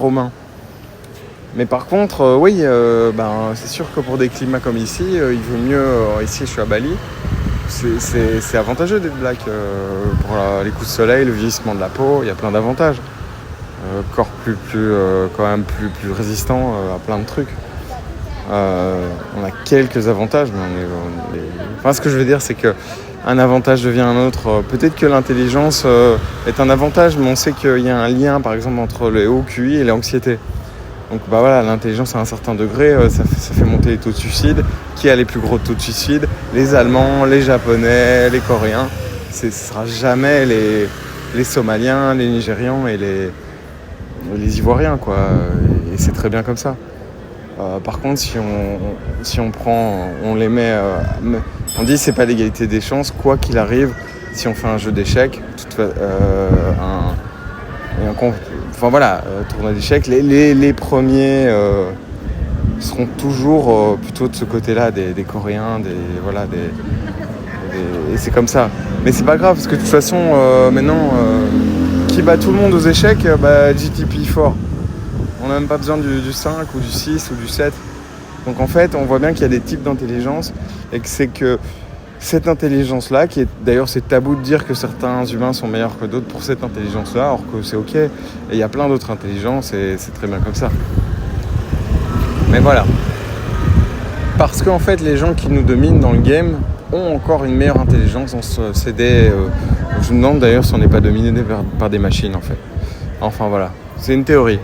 romain. Mais par contre, oui, c'est sûr que pour des climats comme ici, il vaut mieux. Ici, je suis à Bali. C'est avantageux d'être black pour les coups de soleil, le vieillissement de la peau. Il y a plein d'avantages. Corps quand même plus résistant à plein de trucs. On a quelques avantages, mais Enfin, ce que je veux dire, c'est que un avantage devient un autre. Peut-être que l'intelligence est un avantage, mais on sait qu'il y a un lien, par exemple, entre le haut QI et l'anxiété. Donc voilà, l'intelligence à un certain degré, ça fait monter les taux de suicide. Qui a les plus gros taux de suicide? Les Allemands, les Japonais, les Coréens. Ce ne sera jamais les Somaliens, les Nigérians et les Ivoiriens, quoi. Et c'est très bien comme ça. Par contre, si on prend, on les met, on dit c'est pas l'égalité des chances, quoi qu'il arrive, si on fait un jeu d'échecs, tournoi d'échecs, les premiers seront toujours plutôt de ce côté-là, des Coréens, et c'est comme ça. Mais c'est pas grave, parce que de toute façon, maintenant, qui bat tout le monde aux échecs, GTP fort. On n'a même pas besoin du 5 ou du 6 ou du 7. Donc en fait, on voit bien qu'il y a des types d'intelligence et que c'est que cette intelligence-là, qui est d'ailleurs c'est tabou de dire que certains humains sont meilleurs que d'autres pour cette intelligence-là, alors que c'est ok. Et il y a plein d'autres intelligences et c'est très bien comme ça. Mais voilà. Parce qu'en fait, les gens qui nous dominent dans le game ont encore une meilleure intelligence. Je me demande d'ailleurs si on n'est pas dominé par des machines en fait. Enfin voilà, c'est une théorie.